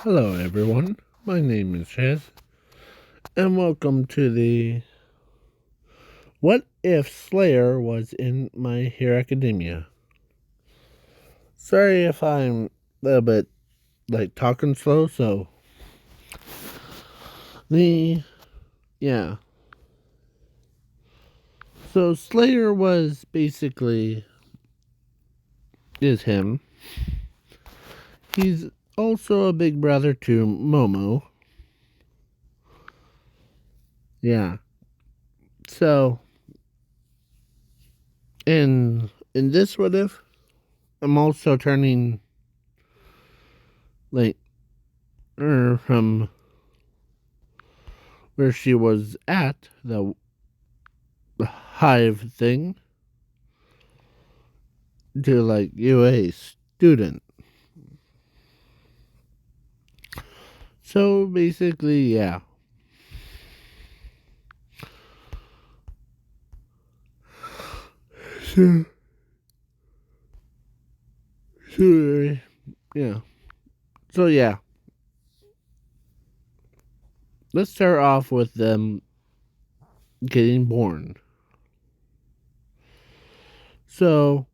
Hello, everyone. My name is Chaz, and welcome to the What If Slayer Was in My Hero Academia. Sorry if I'm a little bit talking slow, the yeah. So Slayer was basically is him. He's also a big brother to Momo. Yeah. So in this what if, I'm also turning like from where she was at the hive thing to you a student. So basically, yeah. So, so yeah. So yeah. Let's start off with them getting born. So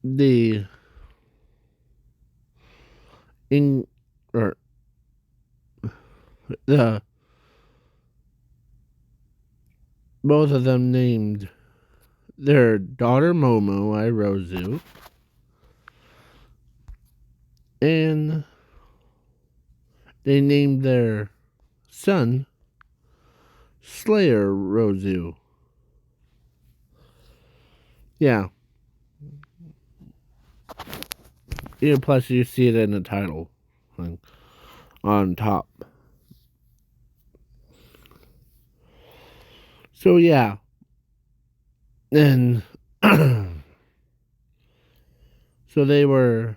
the in or the both of them named their daughter Momo Irozu, and they named their son Slayer Rozu. Yeah. Yeah, plus you see it in the title on top. So yeah. And so they were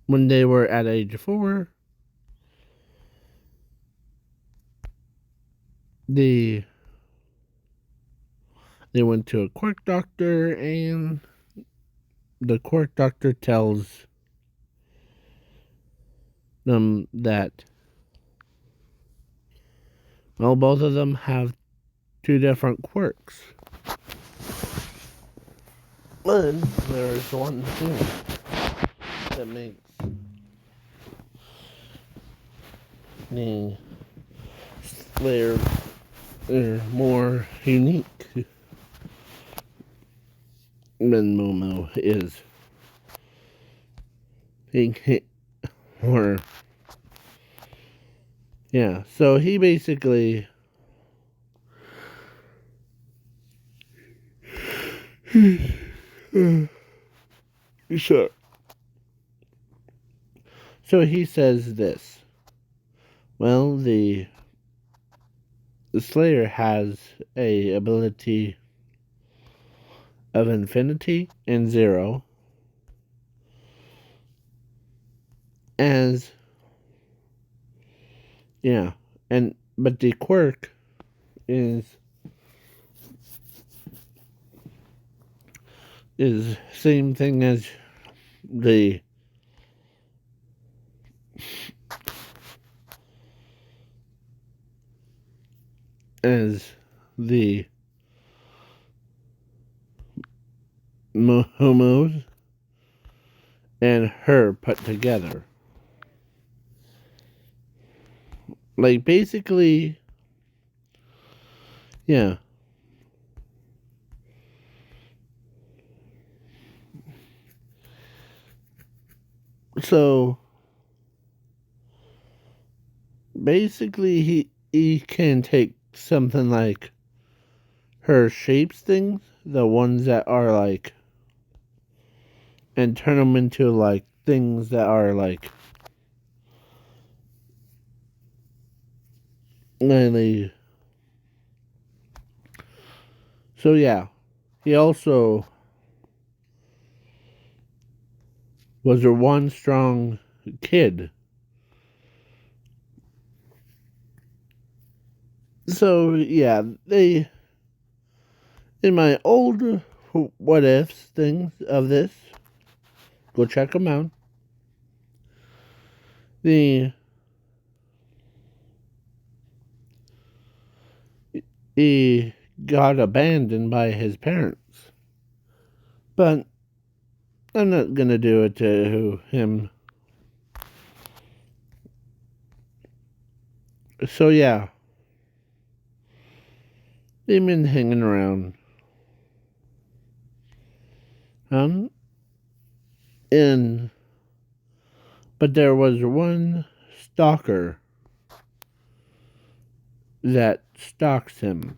when they were at age 4, the they went to a quirk doctor, and the quirk doctor tells them that, well, both of them have two different quirks. But there's one thing that makes the Slayer more unique than Momo is. He or yeah, so he basically sure. So he says this. Well, the Slayer has a ability of infinity and zero, as yeah, and but the quirk is same thing the as the homos and her put together. Like basically, yeah. So basically, he can take something like her shapes things, the ones that are and turn them into things that are really. So yeah, he also was a one strong kid. So yeah, they in my old what ifs things of this, Go check them out. He got abandoned by his parents. But I'm not gonna do it to him. So yeah, they've been hanging around. In but there was one stalker that stalks him.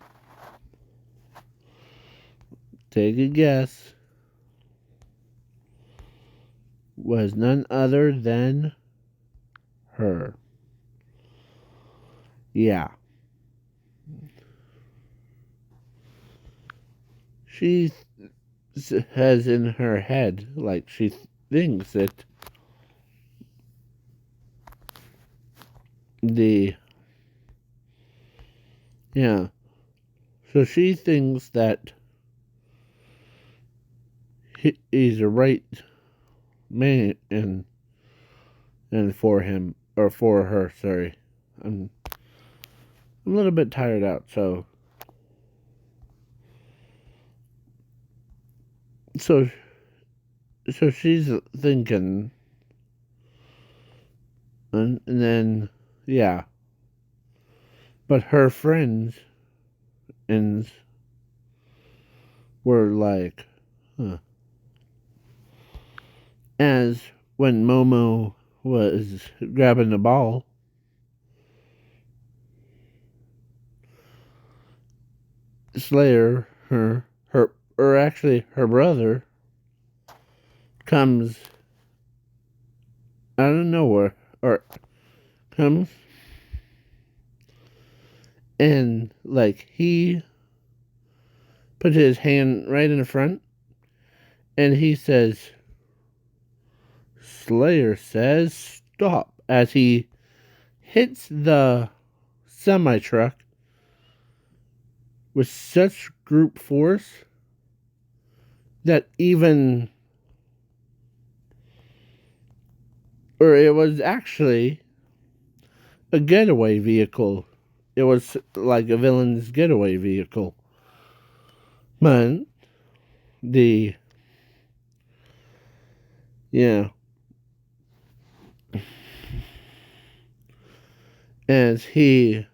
Take a guess. Was none other than her. Yeah. She has in her head, like she thinks that yeah. So she thinks that he's a right man and for him or for her, sorry. I'm a little bit tired out, so so she's thinking and then yeah. But her friends and were like, huh. As when Momo was grabbing the ball, Slayer, or actually her brother, comes out of nowhere, or comes and like he put his hand right in the front and he says, Slayer says stop, as he hits the semi truck with such group force that even, or it was actually a getaway vehicle. It was like a villain's getaway vehicle. But yeah, as his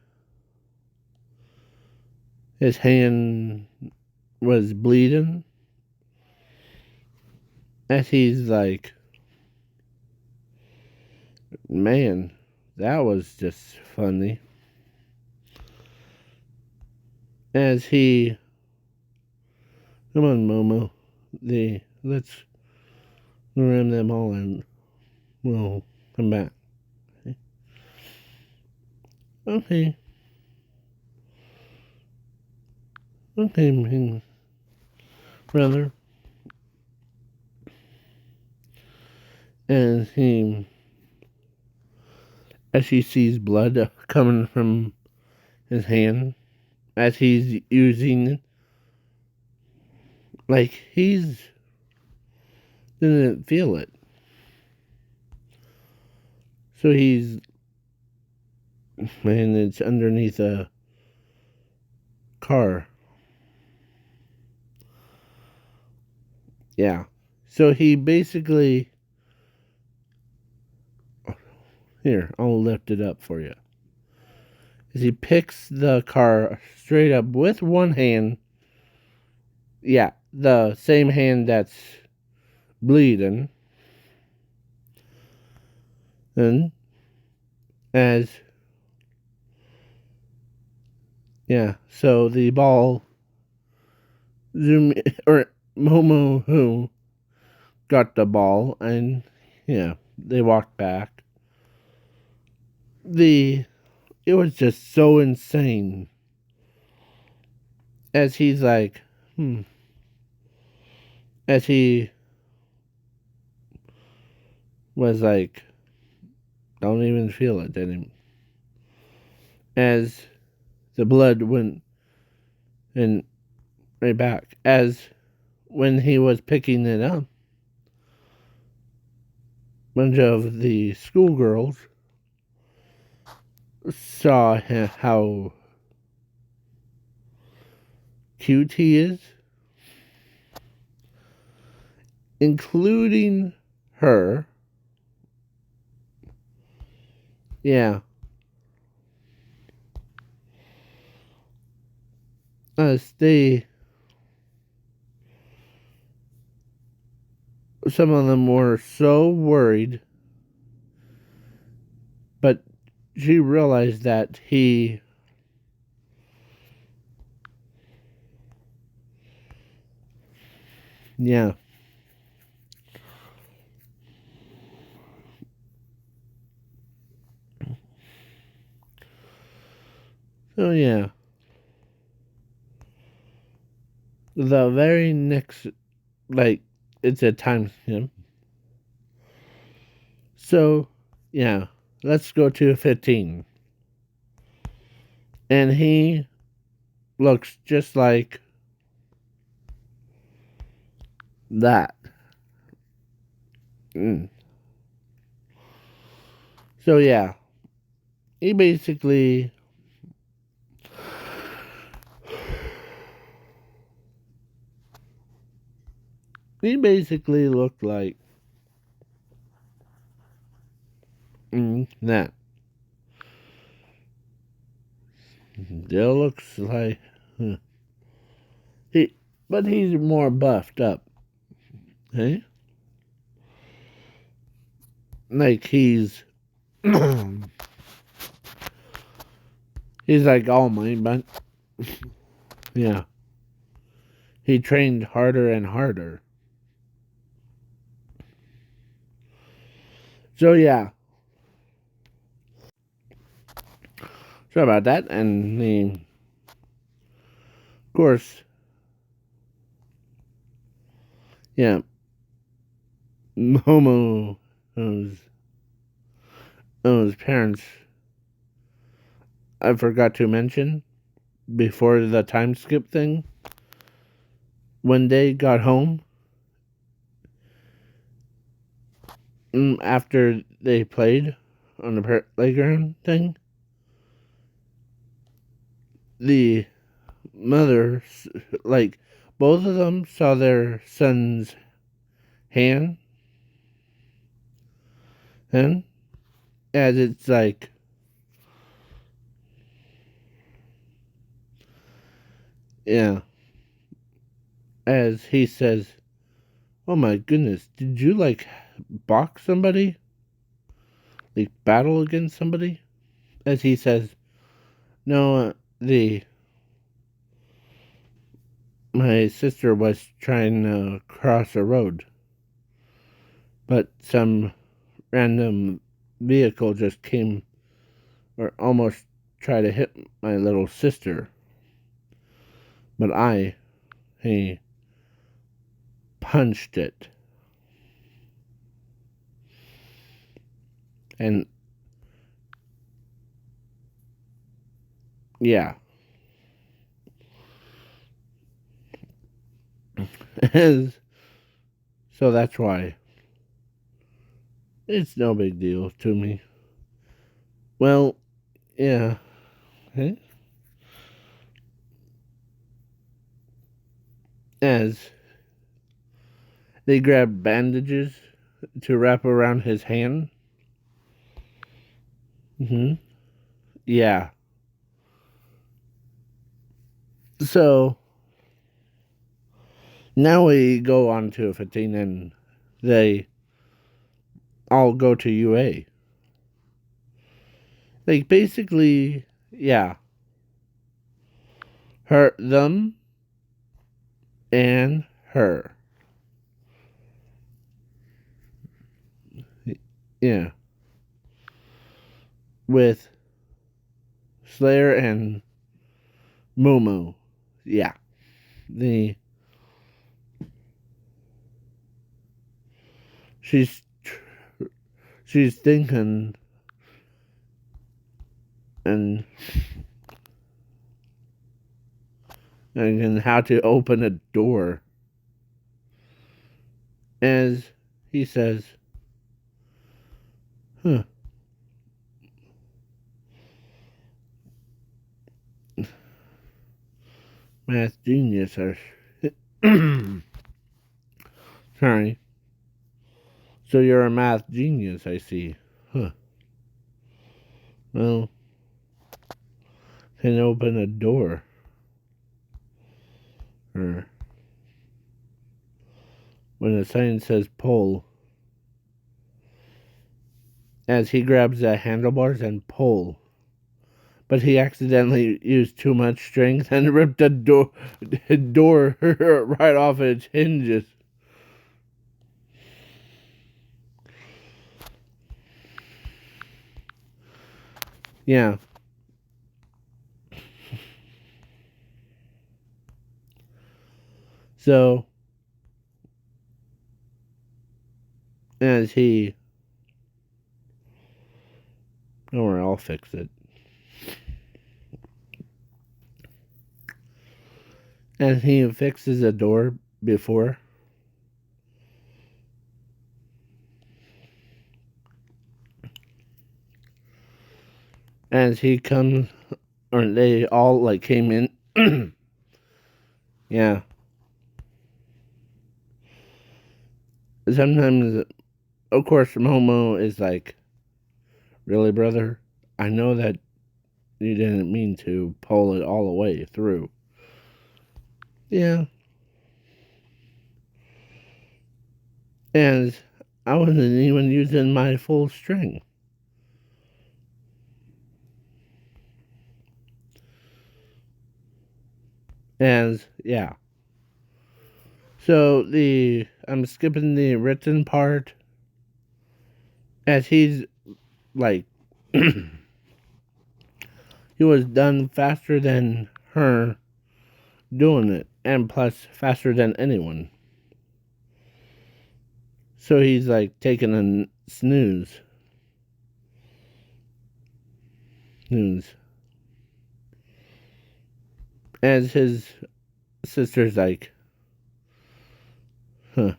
hand was bleeding, as he's like, man, that was just funny. As he, come on, Momo, let's ram them all and we'll come back. Okay. Okay, brother. As he sees blood coming from his hand, as he's using, like he's didn't feel it. So he's, man, it's underneath a car. Yeah. So he basically, here, I'll lift it up for you. As he picks the car straight up with one hand. Yeah, the same hand that's bleeding. And as, yeah, so the ball zoom, or Momo who got the ball, and yeah, they walked back. It was just so insane. As he's like, as he was like, don't even feel it anymore. As the blood went and right back. As when he was picking it up, bunch of the schoolgirls saw how cute he is, including her. Yeah. Some of them were so worried, but she realized that yeah. So yeah. The very next, like, it's a time skip. So, yeah, let's go to 15. And he looks just like that. Mm. So, yeah, he basically. He basically looked like that. Still looks like. He, but he's more buffed up. Hey? Like he's. He's like all mine, but. Yeah. He trained harder and harder. So, yeah. Sorry about that. And of course, yeah, Momo's parents, I forgot to mention before the time skip thing. When they got home, after they played on the playground thing, the mother, like, both of them saw their son's hand, and as it's like, yeah, as he says, "Oh my goodness, did you like box somebody? Like battle against somebody?" As he says, "No, the my sister was trying to cross a road, but some random vehicle just came or almost tried to hit my little sister. But he punched it. And yeah." So that's why it's no big deal to me. Well, yeah. As they grabbed bandages to wrap around his hand. Yeah. So now we go on to 15 and they all go to UA. Like basically, yeah. Them and her. Yeah. With Slayer and Momo. Yeah. The she's she's thinking and how to open a door. As he says, Huh. Math genius. Sorry. So you're a math genius, I see. Huh. Well, can open a door. Or when the sign says pull, as he grabs the handlebars and pull. But he accidentally used too much strength and ripped the door right off its hinges. Yeah. So, as he... Don't worry, I'll fix it. As he fixes the door before, as he comes, or they all like came in. Yeah. Sometimes, of course, Momo is like, really, brother? I know that you didn't mean to pull it all the way through. Yeah. And I wasn't even using my full strength. And yeah. So I'm skipping the written part as he's like he was done faster than her doing it, and plus faster than anyone. So he's like taking a snooze. As his sister's like, huh.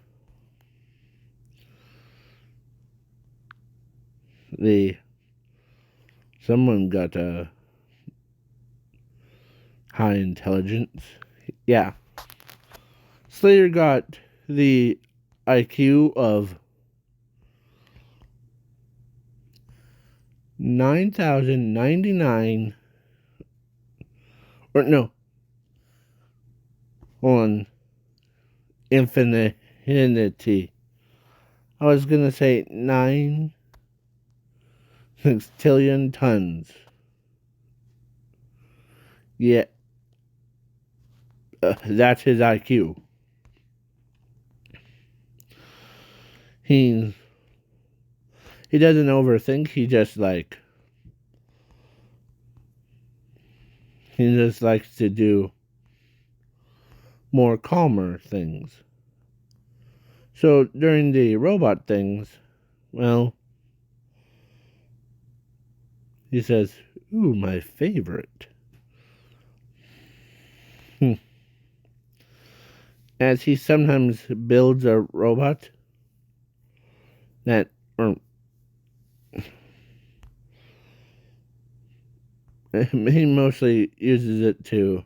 Someone got a high intelligence. Yeah. Slayer got the IQ of 9,099, or no, on infinity. I was gonna say 9 sextillion tons. Yeah, that's his IQ. He doesn't overthink. He just likes to do more calmer things. So during the robot things, well, he says, "Ooh, my favorite." As he sometimes builds a robot that, or he mostly uses it to,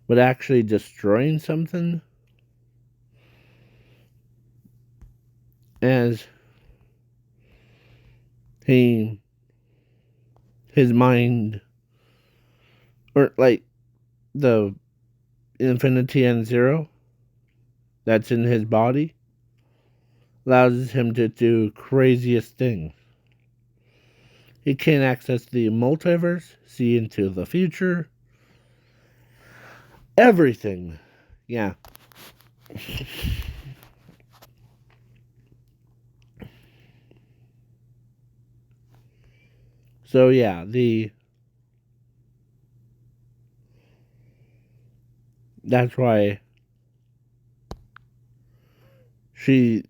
but actually destroying something. As his mind, or like the infinity and zero that's in his body, allows him to do craziest things. He can access the multiverse, see into the future, everything. Yeah. So yeah, that's why she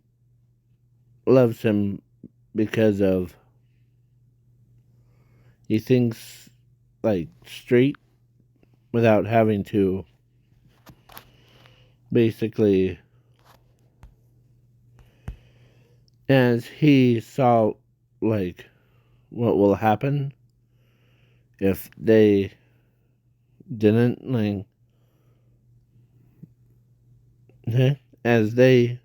loves him, because of he thinks like straight without having to basically, as he saw like what will happen if they didn't like as they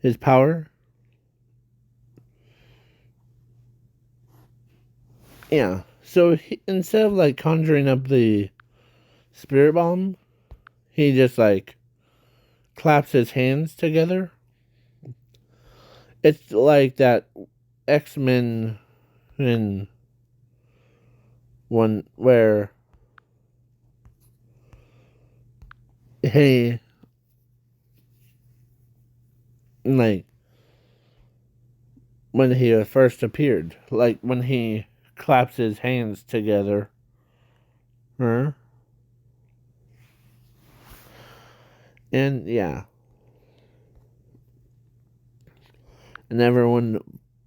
his power. Yeah. So instead of like conjuring up the spirit bomb, he just like claps his hands together. It's like that X-Men in one where he like when he first appeared, like when he claps his hands together. Huh? And yeah. And everyone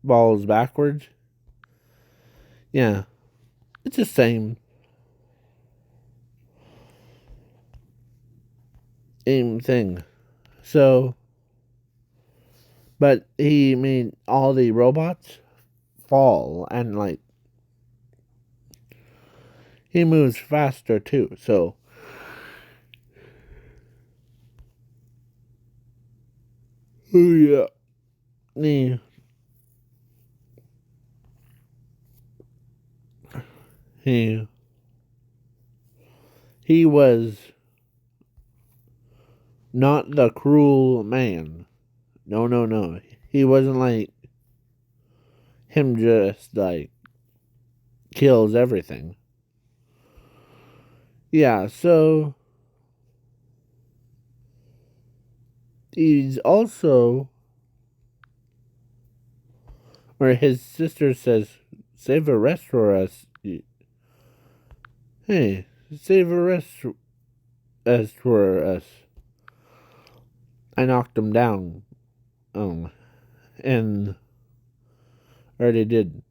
falls backwards. Yeah. It's the same thing. So but he made all the robots fall and like he moves faster too, so oh yeah. He he he was not the cruel man. No, no, no. He wasn't like him just like kills everything. Yeah, so he's also or his sister says, save a rest for us. Hey, save a rest as for us. I knocked him down. And already did.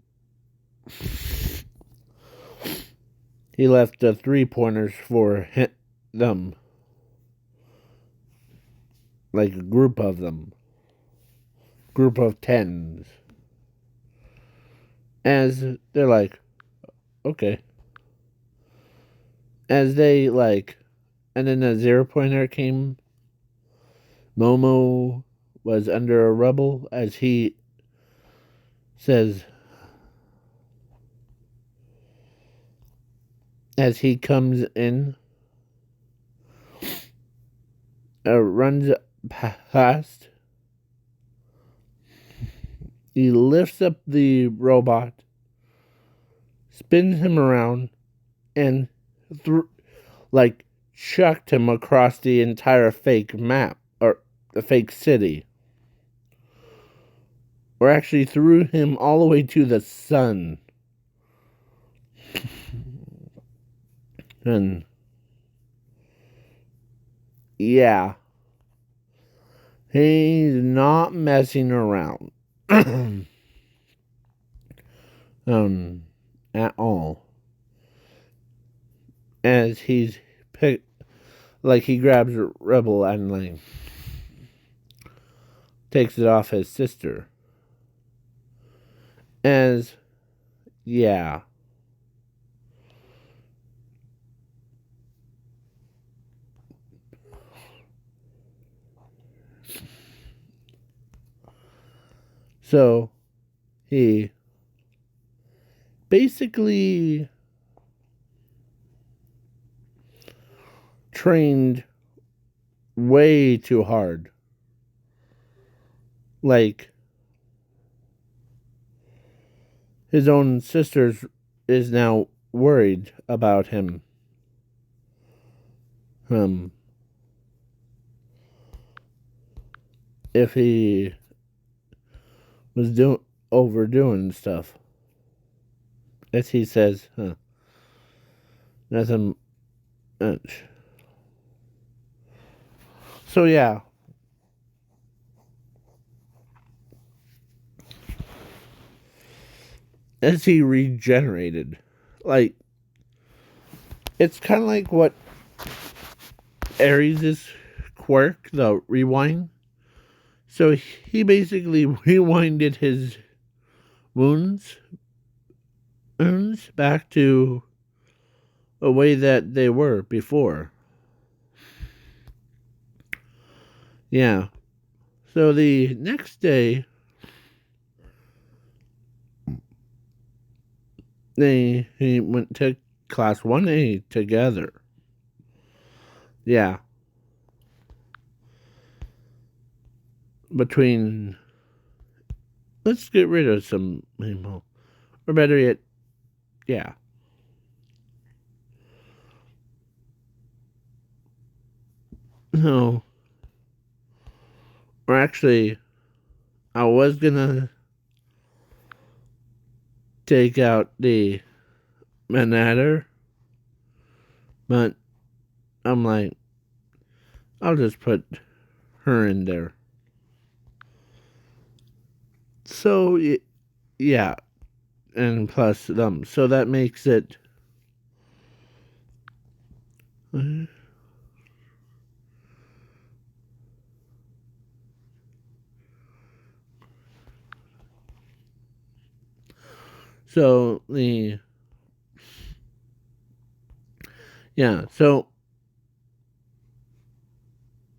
He left the 3-pointers for them. Like a group of them. Group of 10s. As they're like, okay. As they like, and then the 0-pointer came. Momo was under a rubble as he says, as he comes in, runs past. He lifts up the robot, spins him around, and like chucked him across the entire fake map or the fake city. Or actually threw him all the way to the sun. And yeah, he's not messing around. At all. As he's like he grabs a rebel and like takes it off his sister. As yeah. So he basically trained way too hard. Like his own sisters is now worried about him. If he was overdoing stuff. As he says, nothing much. So yeah. As he regenerated. Like it's kinda like what Ares' quirk, the rewind. So he basically rewinded his wounds back to a way that they were before. Yeah. So the next day, he went to class 1A together. Yeah. Let's get rid of some people. Or better yet, yeah. No. Or actually, I was gonna take out the Manatter, but I'm like, I'll just put her in there. So, yeah. And plus them. So that makes it. So the. Yeah, so.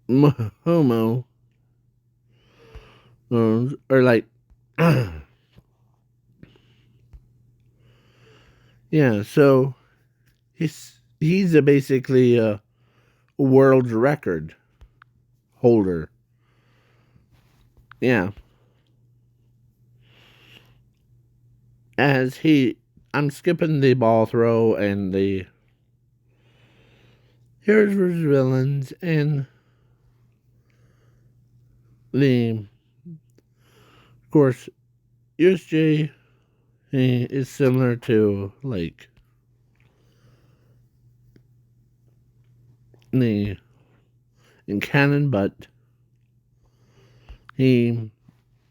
Homo. Or like. Yeah, so he's basically a world record holder. Yeah. I'm skipping the ball throw and the heroes versus villains and of course, USJ is similar to like the in canon, but he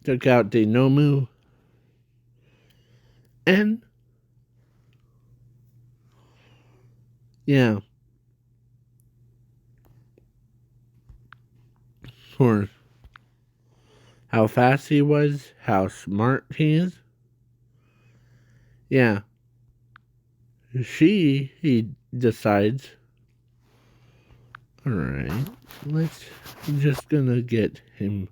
took out the Nomu and yeah, for how fast he was, how smart he is. Yeah, he decides. All right, let's just gonna get him.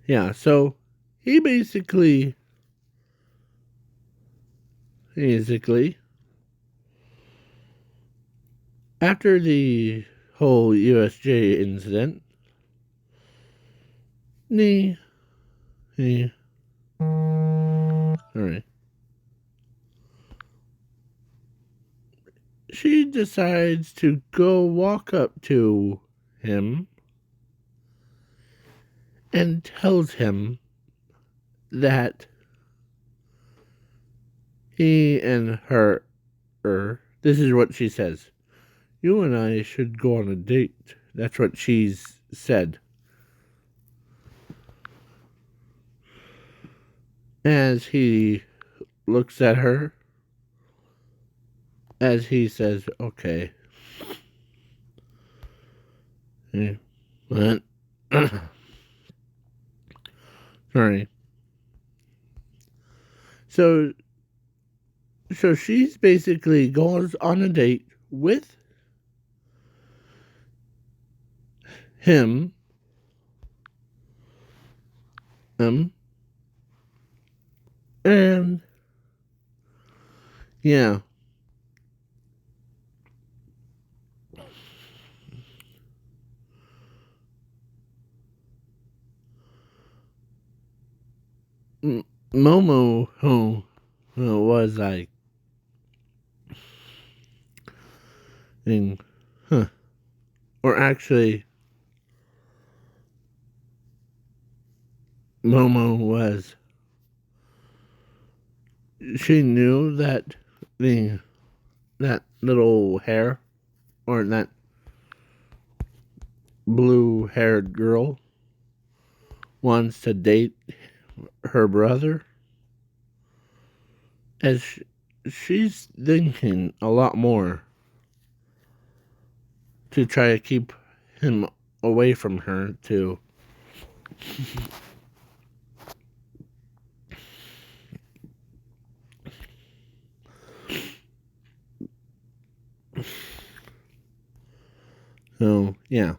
Yeah, so he basically after the whole USJ incident, he all right. She decides to go walk up to him and tells him that he and her, this is what she says. You and I should go on a date. That's what she's said. As he looks at her, as he says, okay. What? Sorry. So she's basically goes on a date with him, and yeah. Momo was like, or actually, Momo was. She knew that that little hair or that blue-haired girl wants to date her brother, as she's thinking a lot more to try to keep him away from her too. So, yeah.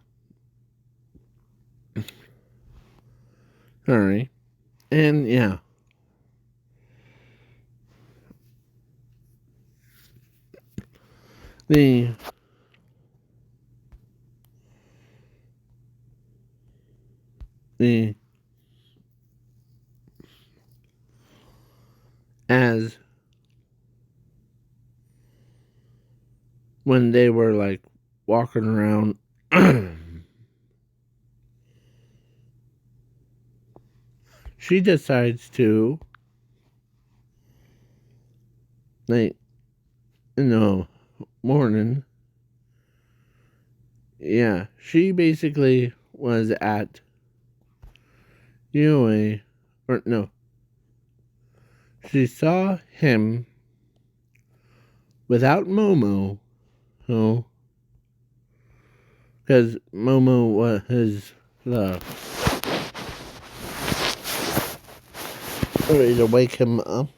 Alright. And, yeah. The as when they were like walking around she decides to like in the morning, yeah, she basically was at UA, or no, she saw him without Momo, so because Momo was his the ready to wake him up,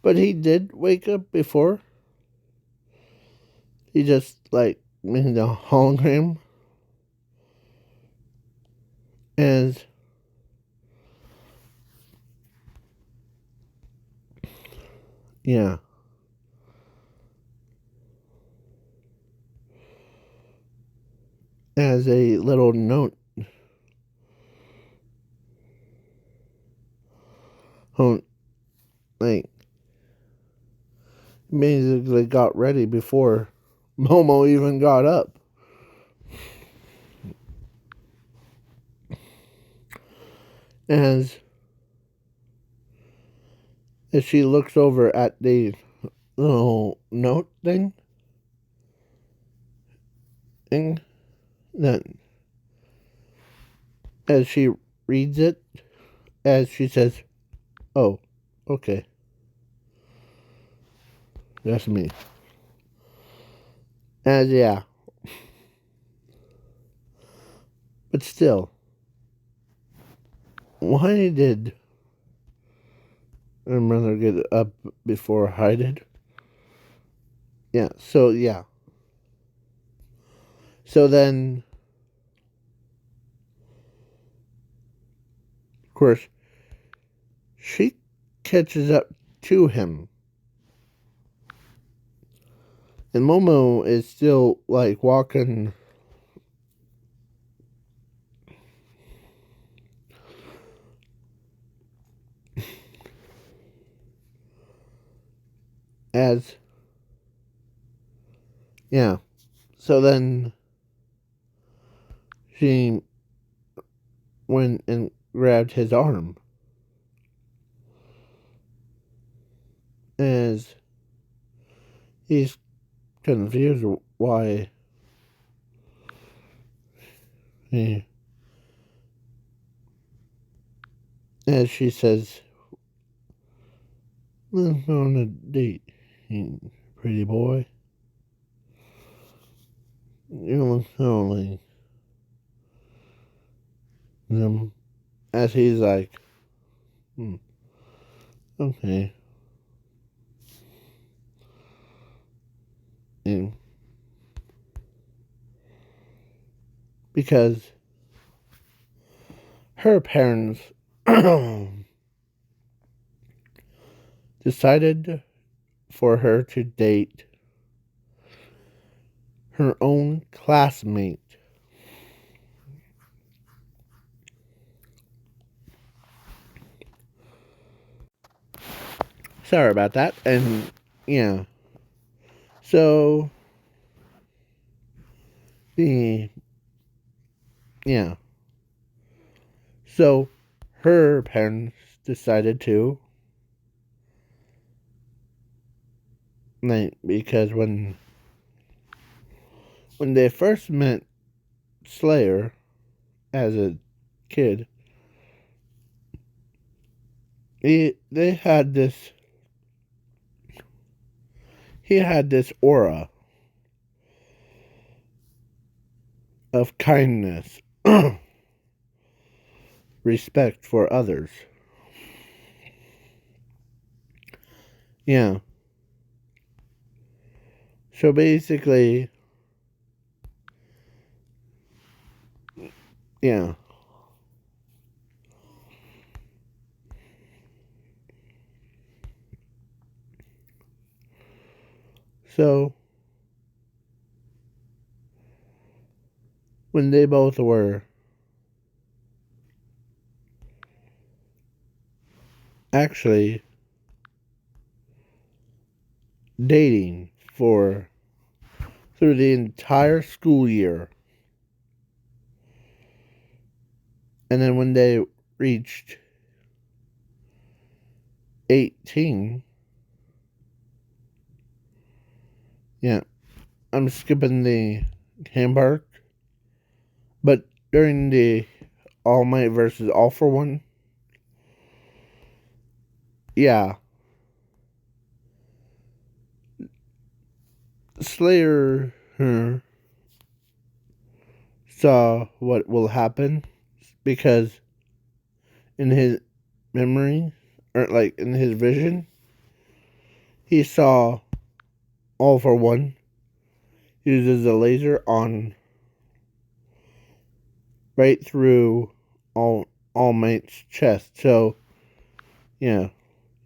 but he did wake up before. He just like made a hologram as yeah. As a little note, like basically got ready before Momo even got up. As she looks over at the little note thing that as she reads it, as she says, "Oh, okay, that's me." As yeah, but still, why did her mother get up before I did? Yeah, so yeah. So then, of course, she catches up to him. And Momo is still like walking as yeah. So then she went and grabbed his arm as he's confused why he, as she says, "Let's go on a date, you pretty boy. You look so like them." As he's like, okay. And because her parents decided for her to date her own classmate. Sorry about that. And yeah. So the yeah. So her parents decided to like because when they first met Slayer as a kid, they had this he had this aura of kindness respect for others. Yeah. So basically, yeah. So when they both were actually dating for through the entire school year, and then when they reached 18, yeah, I'm skipping the Ham part, but during the All Might versus All for One, yeah, Slayer saw what will happen because in his memory, or like in his vision, he saw All for One uses a laser on right through All Might's chest. So yeah,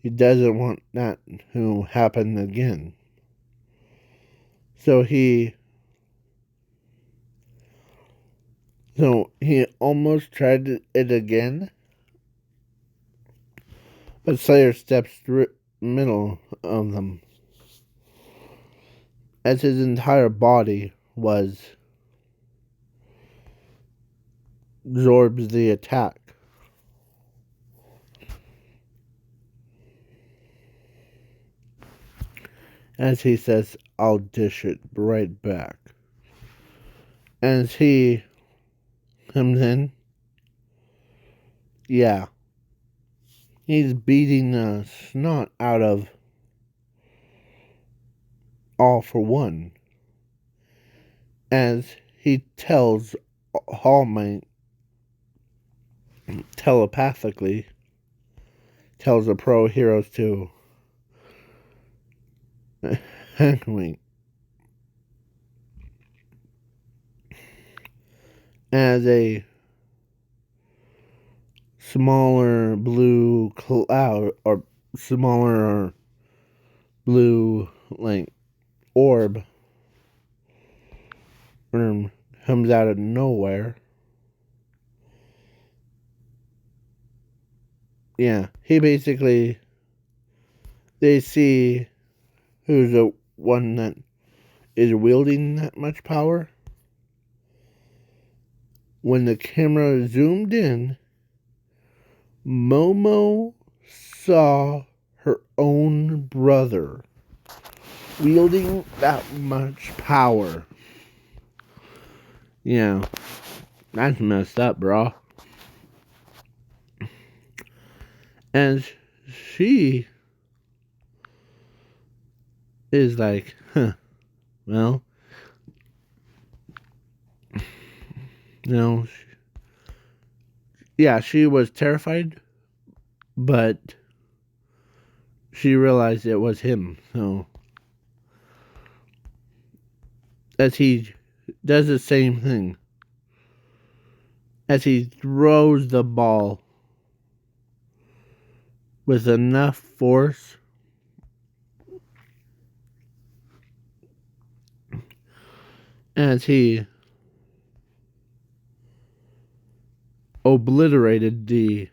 he doesn't want that to happen again. So he almost tried it again, but Slayer steps through the middle of them as his entire body was absorbs the attack. As he says, I'll dish it right back. As he comes in, yeah, he's beating the snot out of All for One. As he tells All Might telepathically, tells the pro heroes to wait. As a smaller blue cloud or smaller blue like orb comes out of nowhere. Yeah, he basically they see who's the one that is wielding that much power. When the camera zoomed in, Momo saw her own brother wielding that much power. Yeah, that's messed up, bro. And she is like, huh, well, you know, yeah, she was terrified, but she realized it was him. So, as he does the same thing, as he throws the ball with enough force, as he obliterated the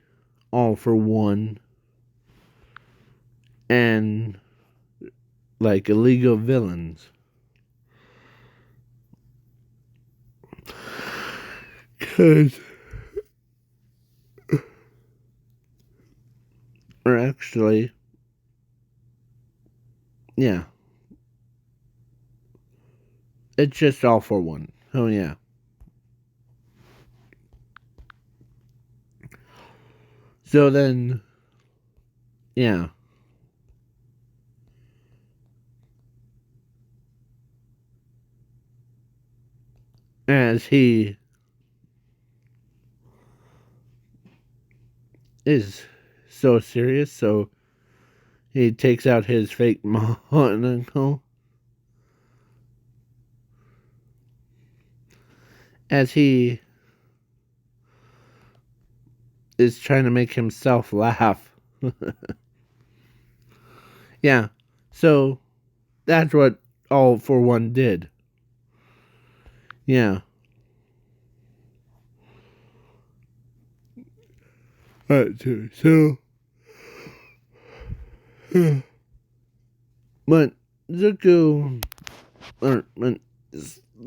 All for One and like illegal villains. Cause, or actually, yeah, it's just All for One. Oh yeah. So then, yeah, as he is so serious, so he takes out his fake monocle as he is trying to make himself laugh. Yeah, so that's what All for One did. Yeah. So, but Zuko, or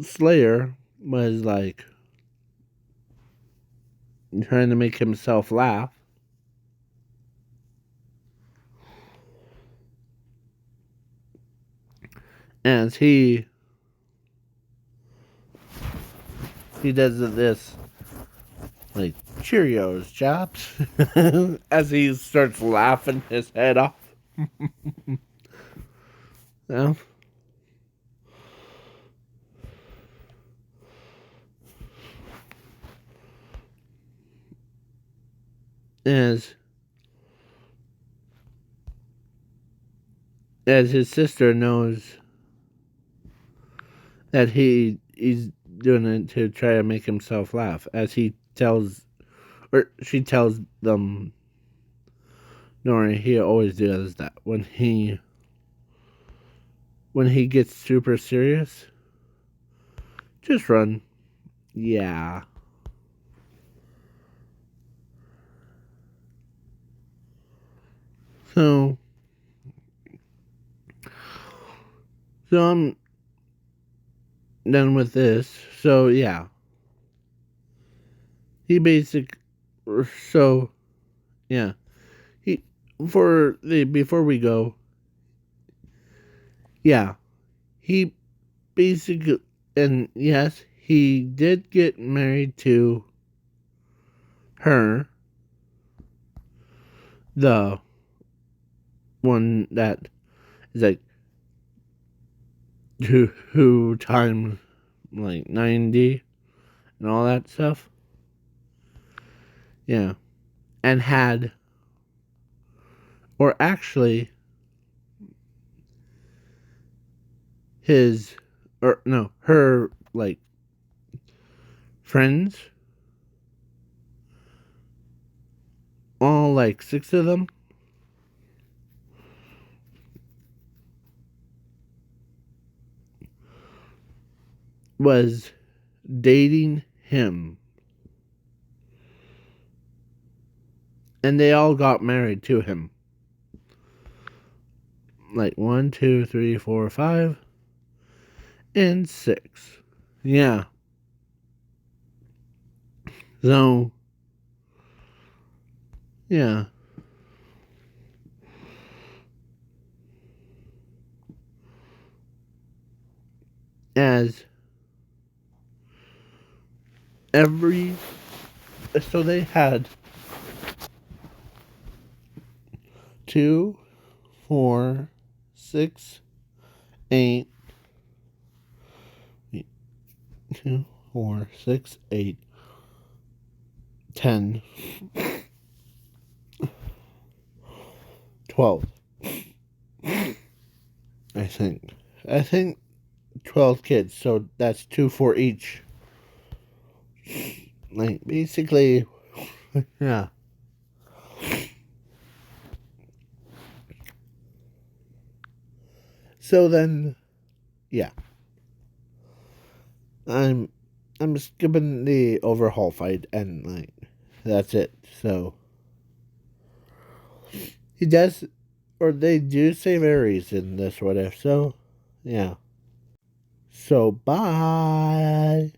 Slayer, was like trying to make himself laugh. As he does this, like, Cheerios, Chops, as he starts laughing his head off. Yeah. As his sister knows that he's doing it to try to make himself laugh, as he tells, or she tells them, Nori, he always does that when he gets super serious. Just run. Yeah. So I'm done with this. So yeah. He so yeah. He before we go, yeah. He basically, and yes, he did get married to her, the one that is like who times like 90 and all that stuff. Yeah. And had, or actually his, or no, her, like, friends, all like 6 of them, was dating him. And they all got married to him. Like 1, 2, 3, 4, 5, and 6. Yeah. So, yeah. As every, so they had 2, 4, 6, 8, 2, 4, 6, 8, 10, 12. I think 12 kids, so that's 2 for each. Like, basically, yeah. So then, yeah. I'm skipping the overhaul fight, and like that's it. So he does, or they do save Ares in this What If. So yeah. So bye.